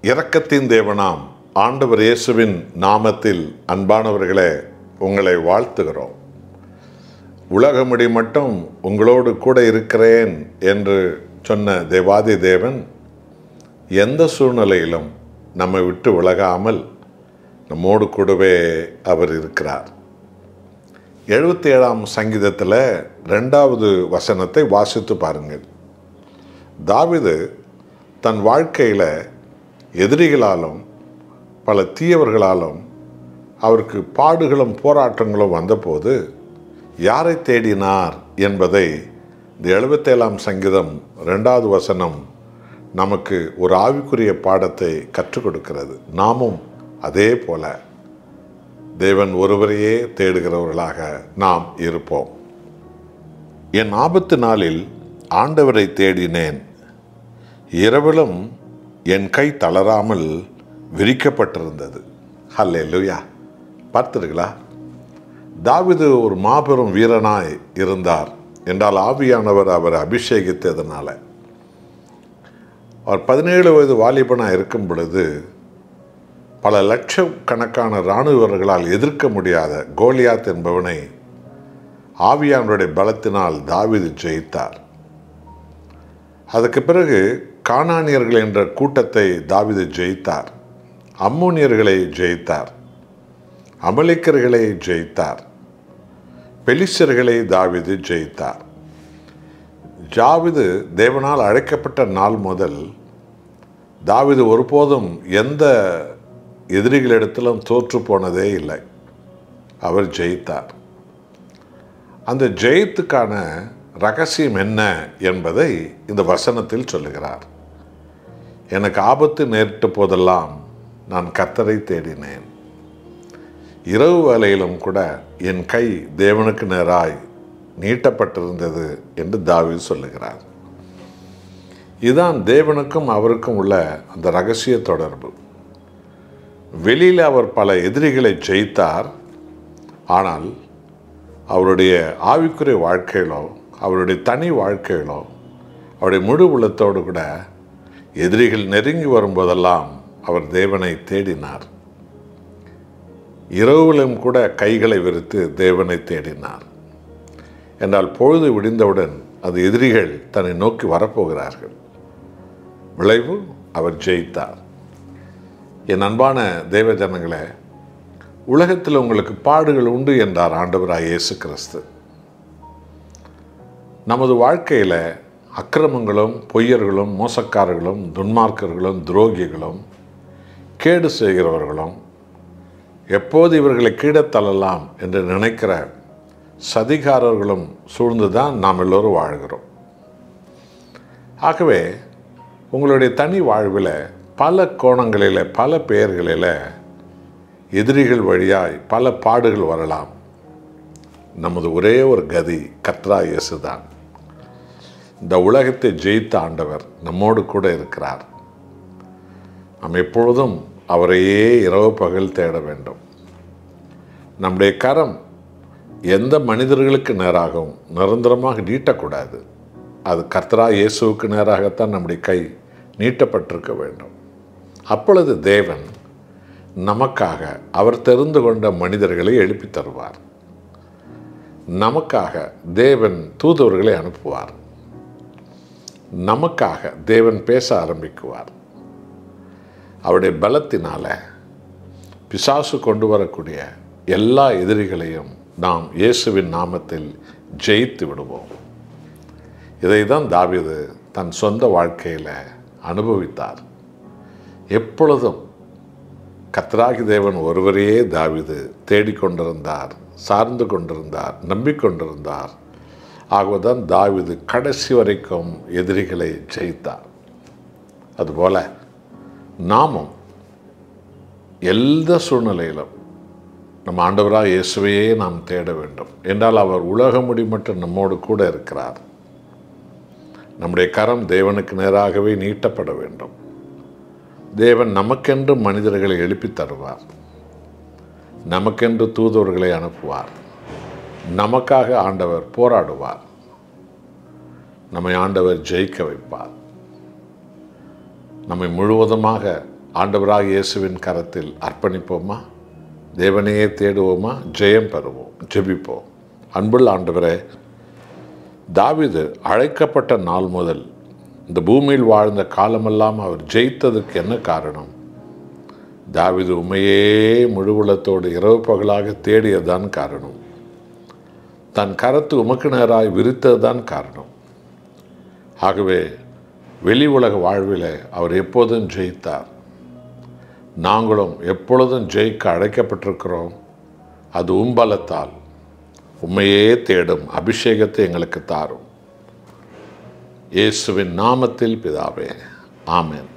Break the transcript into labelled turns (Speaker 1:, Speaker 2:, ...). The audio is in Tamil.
Speaker 1: இரக்கத்தின் தேவனாம் ஆண்டவர் இயேசுவின் நாமத்தில் அன்பானவர்களே, உங்களை வாழ்த்துகிறோம். உலகமுடி மட்டும் உங்களோடு கூட இருக்கிறேன் என்று சொன்ன தேவாதி தேவன் எந்த சூழ்நிலையிலும் நம்மை விட்டு விலகாமல் நம்மோடு கூடவே அவர் இருக்கிறார். 77ஆம் சங்கீதத்தில் 2வது வசனத்தை வாசித்து பாருங்கள். தாவீது தன் வாழ்க்கையில் எதிரிகளாலும் பல தீயவர்களாலும் அவருக்கு பாடுகளும் போராட்டங்களும் வந்தபோது யாரை தேடினார் என்பதை இந்த 77ஆம் சங்கீதம் 2வது வசனம் நமக்கு ஒரு ஆவிக்குரிய பாடத்தை கற்றுக் கொடுக்கிறது. நாமும் அதே போல தேவன் ஒருவரையே தேடுகிறவர்களாக நாம் இருப்போம். என் ஆபத்து நாளில் ஆண்டவரை தேடினேன், இரவிலும் என் கை தளராமல் விரிக்கப்பட்டிருந்தது. ஹல்லேலூயா! பார்த்துருங்களா? தாவீது ஒரு மாபெரும் வீரனாய் இருந்தார் என்றால் ஆவியானவர் அவரை அபிஷேகித்ததுனால. அவர் 17 வயது வாலிபனாக இருக்கும் பொழுது பல லட்சக்கணக்கான இராணுவ வீரர்களால் எதிர்க்க முடியாத கோலியாத் என்பவனை ஆவியானவருடைய பலத்தினால் தாவீது ஜெயித்தார். அதுக்கு பிறகு கானானியர்கள் என்ற கூட்டத்தை தாவீது ஜெயித்தார். அம்மோனியர்களை ஜெயித்தார். அமலேக்கர்களை ஜெயித்தார். பெலிஸ்தர்களை தாவீது ஜெயித்தார். தாவீது தேவனால் அழைக்கப்பட்ட நாள் முதல் தாவீது ஒருபோதும் எந்த எதிரிகளிடத்திலும் தோற்று போனதே இல்லை. அவர் ஜெயித்தார். அந்த ஜெயத்துக்கான ரகசியம் என்ன என்பதை இந்த வசனத்தில் சொல்லுகிறார். எனக்கு ஆபத்து நேரிட்ட போதெல்லாம் நான் கர்த்தரை தேடினேன், இரவு வேளையிலும் கூட என் கை தேவனுக்கு நேராய் நீட்டப்பட்டிருந்தது என்று தாவீது சொல்லுகிறார். இதுதான் தேவனுக்கும் அவருக்கும் உள்ள அந்த ரகசிய தொடர்பு. வெளியில் அவர் பல எதிரிகளை ஜெயித்தார். ஆனால் அவருடைய ஆவிக்குரிய வாழ்க்கையிலோ அவருடைய தனி வாழ்க்கையிலோ அவருடைய முழு உள்ளத்தோடு கூட எதிரிகள் நெருங்கி வரும்போதெல்லாம் அவர் தேவனை தேடினார். இரவுகளும் கூட கைகளை விரித்து தேவனை தேடினார். என்றால் பொழுது விடிந்தவுடன் அது எதிரிகள் தன்னை நோக்கி வரப்போகிறார்கள். விளைவு, அவர் ஜெயித்தார். என் அன்பான தேவ ஜனங்களே, உலகத்தில் உங்களுக்கு பாடுகள் உண்டு என்றார் ஆண்டவராய் இயேசு கிறிஸ்து. நமது வாழ்க்கையில் அக்கிரமங்களும் பொய்யர்களும் மோசக்காரர்களும் துன்மார்க்கர்களும் துரோகிகளும் கேடு செய்கிறவர்களும் எப்போது இவர்களை கீழத்தள்ளலாம் என்று நினைக்கிற சதிகாரர்களும் சூழ்ந்து தான் நாம் எல்லோரும் வாழ்கிறோம். ஆகவே உங்களுடைய தனி வாழ்வில் பல கோணங்களில் பல பெயர்களில் எதிரிகள் வழியாய் பல பாடுகள் வரலாம். நமது ஒரே ஒரு கதி கர்த்தராகிய இயேசு தான். இந்த உலகத்தை ஜெயித்த ஆண்டவர் நம்மோடு கூட இருக்கிறார். நாம் எப்பொழுதும் அவரையே இரவு பகல் தேட வேண்டும். நம்முடைய கரம் எந்த மனிதர்களுக்கு நேராகவும் நிரந்தரமாக நீட்டக்கூடாது. அது கர்த்தராகிய இயேசுவுக்கு நேராகத்தான் நம்முடைய கை நீட்டப்பட்டிருக்க வேண்டும். அப்பொழுது தேவன் நமக்காக அவர் தெரிந்து கொண்ட மனிதர்களை எழுப்பி தருவார். நமக்காக தேவன் தூதுவர்களை அனுப்புவார். நமக்காக தேவன் பேச ஆரம்பிக்குவார். அவருடைய பலத்தினால பிசாசு கொண்டு வரக்கூடிய எல்லா எதிரிகளையும் நாம் இயேசுவின் நாமத்தில் ஜெயித்து விடுவோம். இதை தான் தாவீது தன் சொந்த வாழ்க்கையில் அனுபவித்தார். எப்பொழுதும் கர்த்தராகிய தேவன் ஒருவரையே தாவீது தேடிக்கொண்டிருந்தார், சார்ந்து கொண்டிருந்தார், நம்பிக்கொண்டிருந்தார். ஆகவேதான் தாவீது கடைசி வரைக்கும் எதிரிகளை ஜெயித்தார். அதுபோல நாமும் எந்த சூழ்நிலையிலும் நம் ஆண்டவராக இயேசுவையே நாம் தேட வேண்டும். என்றால் அவர் உலகமுடி மட்டும் நம்மோடு கூட இருக்கிறார். நம்முடைய கரம் தேவனுக்கு நேராகவே நீட்டப்பட வேண்டும். தேவன் நமக்கென்று மனிதர்களை எழுப்பி தருவார். நமக்கென்று தூதுவர்களை அனுப்புவார். நமக்காக ஆண்டவர் போராடுவார். நம்மை ஆண்டவர் ஜெயிக்க வைப்பார். நம்மை முழுவதுமாக ஆண்டவராக இயேசுவின் கரத்தில் அர்ப்பணிப்போமா? தேவனையே தேடுவோமா? ஜெயம் பெறுவோம். ஜெபிப்போம். அன்புள்ள ஆண்டவரே, தாவீது அழைக்கப்பட்ட நாள் முதல் இந்த பூமியில் வாழ்ந்த காலமெல்லாம் அவர் ஜெயித்ததற்கு என்ன காரணம்? தாவீது உம்மையே முழு உள்ளத்தோடு இரவு பகலாக தேடியதுதான் காரணம். தன் கரத்து உமக்கு நேராய் விரித்ததுதான் காரணம். ஆகவே வெளி உலக வாழ்வில் அவர் எப்போதும் ஜெயித்தார். நாங்களும் எப்பொழுதும் ஜெயிக்க அழைக்கப்பட்டிருக்கிறோம். அது உம்பலத்தால். உம்மையே தேடும் அபிஷேகத்தை எங்களுக்கு தாரும். இயேசுவின் நாமத்தில் பிதாவே, ஆமென்.